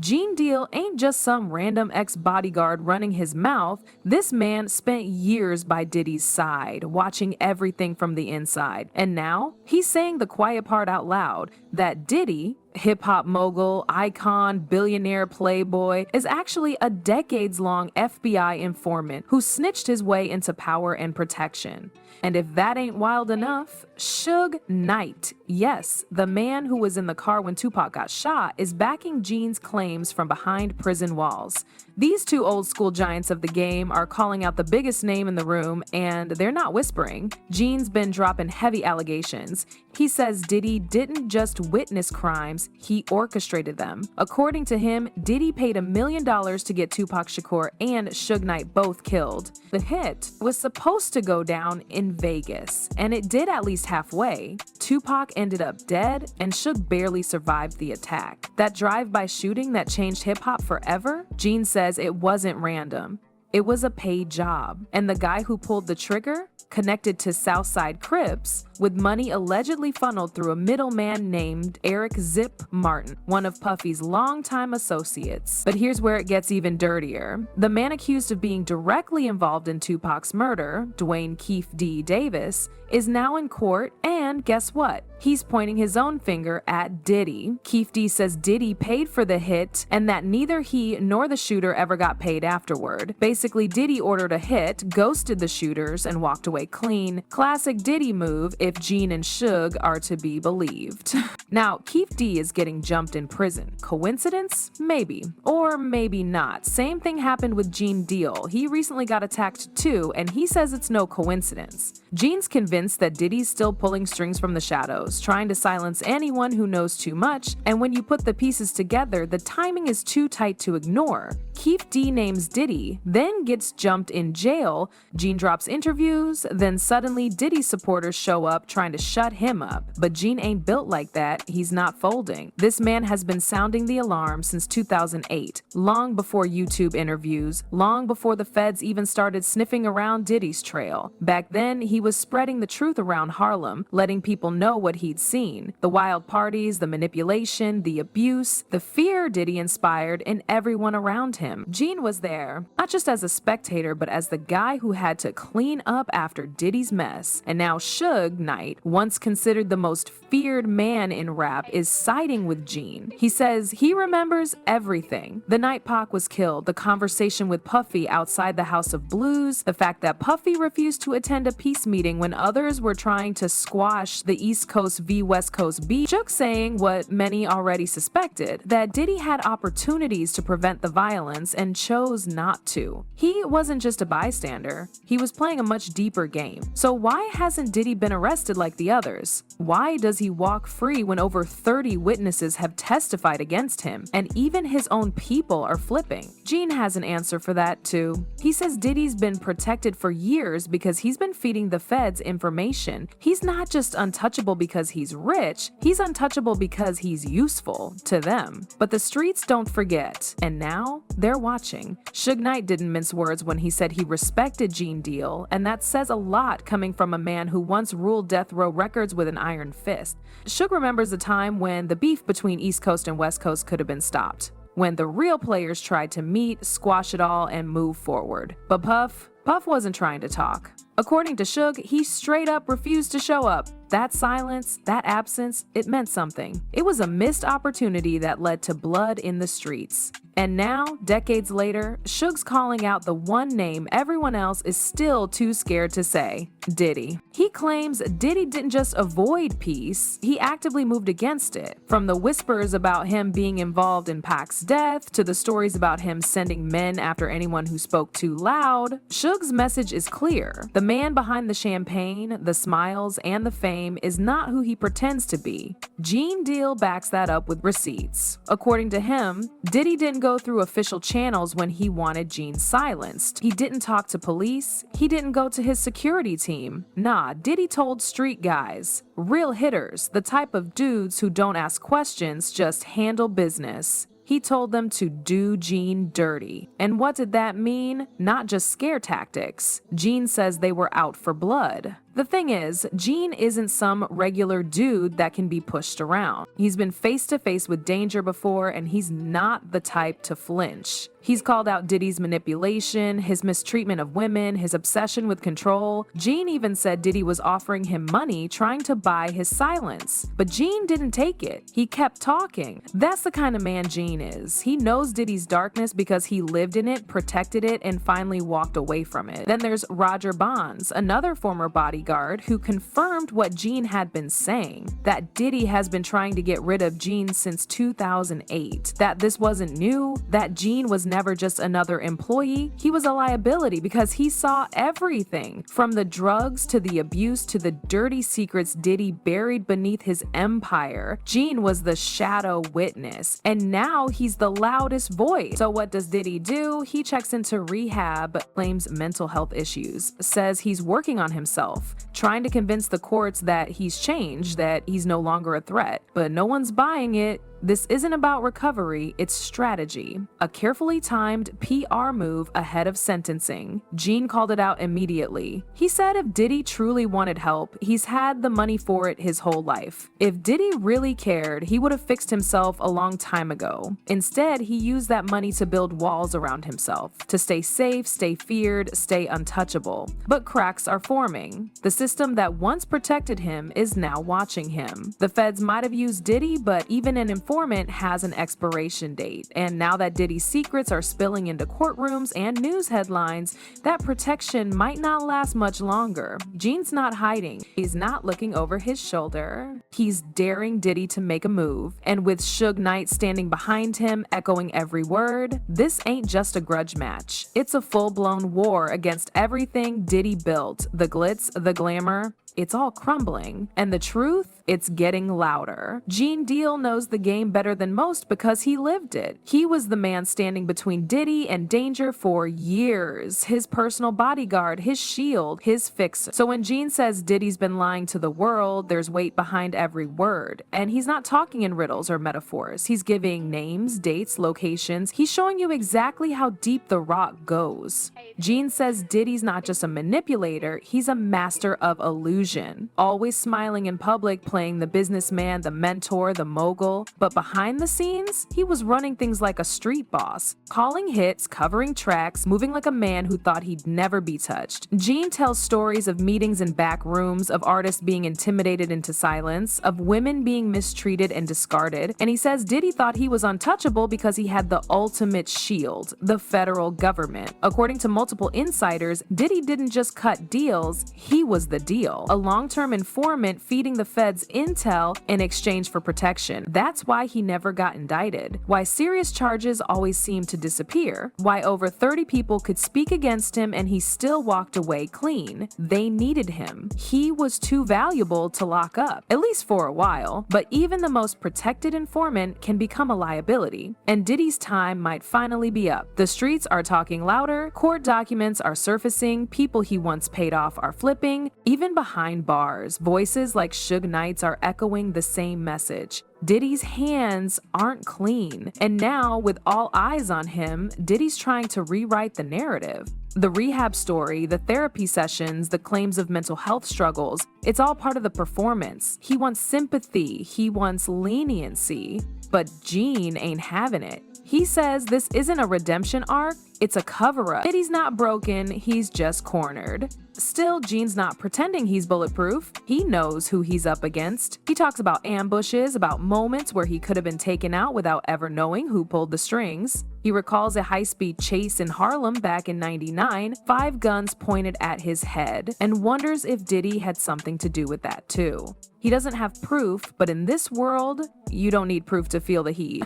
Gene Deal ain't just some random ex-bodyguard running his mouth. This man spent years by Diddy's side, watching everything from the inside. And now, he's saying the quiet part out loud, that Diddy, hip-hop mogul, icon, billionaire playboy, is actually a decades-long FBI informant who snitched his way into power and protection. And if that ain't wild enough, Suge Knight, yes, the man who was in the car when Tupac got shot, is backing Gene's claims from behind prison walls. These two old-school giants of the game are calling out the biggest name in the room, and they're not whispering. Gene's been dropping heavy allegations. He says Diddy didn't just witness crimes, he orchestrated them. According to him, Diddy paid $1 million to get Tupac Shakur and Suge Knight both killed. The hit was supposed to go down in Vegas, and it did at least halfway. Tupac ended up dead, and Suge barely survived the attack. That drive-by shooting that changed hip-hop forever? Gene says it wasn't random. It was a paid job, and the guy who pulled the trigger connected to Southside Crips, with money allegedly funneled through a middleman named Eric Zip Martin, one of Puffy's longtime associates. But here's where it gets even dirtier. The man accused of being directly involved in Tupac's murder, Dwayne Keefe D. Davis, is now in court, and guess what? He's pointing his own finger at Diddy. Keefe D says Diddy paid for the hit and that neither he nor the shooter ever got paid afterward. Basically, Diddy ordered a hit, ghosted the shooters, and walked away clean. Classic Diddy move if Gene and Suge are to be believed. Now, Keefe D is getting jumped in prison. Coincidence? Maybe. Or maybe not. Same thing happened with Gene Deal. He recently got attacked too, and he says it's no coincidence. Gene's convinced that Diddy's still pulling strings from the shadows, trying to silence anyone who knows too much, and when you put the pieces together, the timing is too tight to ignore. Keefe D names Diddy, then gets jumped in jail. Gene drops interviews, then suddenly Diddy supporters show up trying to shut him up. But Gene ain't built like that, he's not folding. This man has been sounding the alarm since 2008, long before YouTube interviews, long before the feds even started sniffing around Diddy's trail. Back then, he was spreading the truth around Harlem, letting people know what he'd seen. The wild parties, the manipulation, the abuse, the fear Diddy inspired in everyone around him. Gene was there, not just as a spectator, but as the guy who had to clean up after Diddy's mess. And now Suge Knight, once considered the most feared man in rap, is siding with Gene. He says he remembers everything. The night Pac was killed, the conversation with Puffy outside the House of Blues, the fact that Puffy refused to attend a peace meeting when others were trying to squash the East Coast v West Coast beef. Suge saying what many already suspected, that Diddy had opportunities to prevent the violence and chose not to. He wasn't just a bystander, he was playing a much deeper game. So why hasn't Diddy been arrested like the others? Why does he walk free when over 30 witnesses have testified against him, and even his own people are flipping? Gene has an answer for that too. He says Diddy's been protected for years because he's been feeding the feds information. He's not just untouchable because he's rich, he's untouchable because he's useful to them. But the streets don't forget, and now they're watching. Suge Knight didn't mince words when he said he respected Gene Deal, and that says a lot coming from a man who once ruled Death Row Records with an iron fist. Suge remembers a time when the beef between East Coast and West Coast could have been stopped, when the real players tried to meet, squash it all, and move forward. But Puff wasn't trying to talk. According to Suge, he straight up refused to show up. That silence, that absence, it meant something. It was a missed opportunity that led to blood in the streets. And now, decades later, Suge's calling out the one name everyone else is still too scared to say: Diddy. He claims Diddy didn't just avoid peace, he actively moved against it. From the whispers about him being involved in Pac's death, to the stories about him sending men after anyone who spoke too loud, Suge's message is clear. The man behind the champagne, the smiles, and the fame is not who he pretends to be. Gene Deal backs that up with receipts. According to him, Diddy didn't go through official channels when he wanted Gene silenced. He didn't talk to police. He didn't go to his security team. Nah, Diddy told street guys, real hitters, the type of dudes who don't ask questions, just handle business. He told them to do Gene dirty. And what did that mean? Not just scare tactics. Gene says they were out for blood. The thing is, Gene isn't some regular dude that can be pushed around. He's been face to face with danger before, and he's not the type to flinch. He's called out Diddy's manipulation, his mistreatment of women, his obsession with control. Gene even said Diddy was offering him money trying to buy his silence. But Gene didn't take it. He kept talking. That's the kind of man Gene is. He knows Diddy's darkness because he lived in it, protected it, and finally walked away from it. Then there's Roger Bonds, another former bodyguard, who confirmed what Gene had been saying, that Diddy has been trying to get rid of Gene since 2008, that this wasn't new, that Gene was never just another employee. He was a liability because he saw everything, from the drugs to the abuse to the dirty secrets Diddy buried beneath his empire. Gene was the shadow witness, and now he's the loudest voice. So what does Diddy do? He checks into rehab, claims mental health issues, says he's working on himself, trying to convince the courts that he's changed, that he's no longer a threat. But no one's buying it. This isn't about recovery, it's strategy. A carefully timed PR move ahead of sentencing. Gene called it out immediately. He said if Diddy truly wanted help, he's had the money for it his whole life. If Diddy really cared, he would have fixed himself a long time ago. Instead, he used that money to build walls around himself, to stay safe, stay feared, stay untouchable. But cracks are forming. The system that once protected him is now watching him. The feds might have used Diddy, but even an informant has an expiration date, and now that Diddy's secrets are spilling into courtrooms and news headlines, that protection might not last much longer. Gene's not hiding. He's not looking over his shoulder. He's daring Diddy to make a move, and with Suge Knight standing behind him, echoing every word, this ain't just a grudge match. It's a full-blown war against everything Diddy built. The glitz, the glamour, it's all crumbling. And the truth? It's getting louder. Gene Deal knows the game better than most because he lived it. He was the man standing between Diddy and danger for years. His personal bodyguard, his shield, his fixer. So when Gene says Diddy's been lying to the world, there's weight behind every word. And he's not talking in riddles or metaphors. He's giving names, dates, locations. He's showing you exactly how deep the rock goes. Gene says Diddy's not just a manipulator, he's a master of illusion. Always smiling in public, playing the businessman, the mentor, the mogul. But behind the scenes, he was running things like a street boss, calling hits, covering tracks, moving like a man who thought he'd never be touched. Gene tells stories of meetings in back rooms, of artists being intimidated into silence, of women being mistreated and discarded. And he says Diddy thought he was untouchable because he had the ultimate shield, the federal government. According to multiple insiders, Diddy didn't just cut deals, he was the deal. A long-term informant feeding the feds intel in exchange for protection. That's why he never got indicted. Why serious charges always seem to disappear. Why over 30 people could speak against him and he still walked away clean. They needed him. He was too valuable to lock up, at least for a while. But even the most protected informant can become a liability. And Diddy's time might finally be up. The streets are talking louder, court documents are surfacing, people he once paid off are flipping. Even behind bars, voices like Suge Knight's are echoing the same message. Diddy's hands aren't clean. And now, with all eyes on him, Diddy's trying to rewrite the narrative. The rehab story, the therapy sessions, the claims of mental health struggles, it's all part of the performance. He wants sympathy, he wants leniency, but Gene ain't having it. He says this isn't a redemption arc, it's a cover-up. Diddy's not broken, he's just cornered. Still, Gene's not pretending he's bulletproof. He knows who he's up against. He talks about ambushes, about moments where he could have been taken out without ever knowing who pulled the strings. He recalls a high-speed chase in Harlem back in '99, 5 guns pointed at his head, and wonders if Diddy had something to do with that too. He doesn't have proof, but in this world, you don't need proof to feel the heat.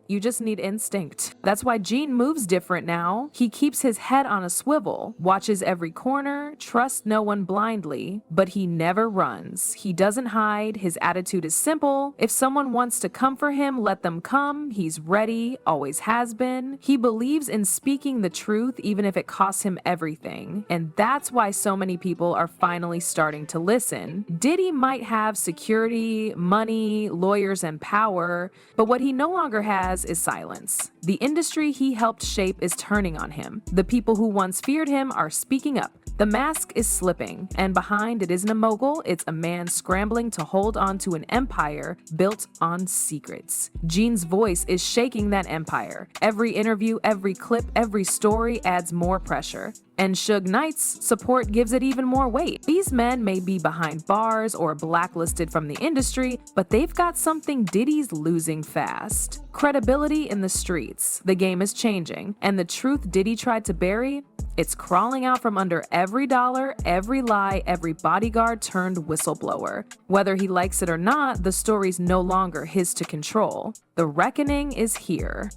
You just need instinct. That's why Gene moves different now. He keeps his head on a swivel, watches every corner, trusts no one blindly, but he never runs. He doesn't hide. His attitude is simple. If someone wants to come for him, let them come. He's ready, always has been. He believes in speaking the truth even if it costs him everything. And that's why so many people are finally starting to listen. Diddy might have security, money, lawyers, and power, but what he no longer has is silence. The industry he helped shape is turning on him. The people who once feared him are speaking up. The mask is slipping, and behind it isn't a mogul, it's a man scrambling to hold on to an empire built on secrets. Gene's voice is shaking that empire. Every interview, every clip, every story adds more pressure. And Suge Knight's support gives it even more weight. These men may be behind bars or blacklisted from the industry, but they've got something Diddy's losing fast. Credibility in the streets. The game is changing, and the truth Diddy tried to bury, it's crawling out from under every dollar, every lie, every bodyguard turned whistleblower. Whether he likes it or not, the story's no longer his to control. The reckoning is here.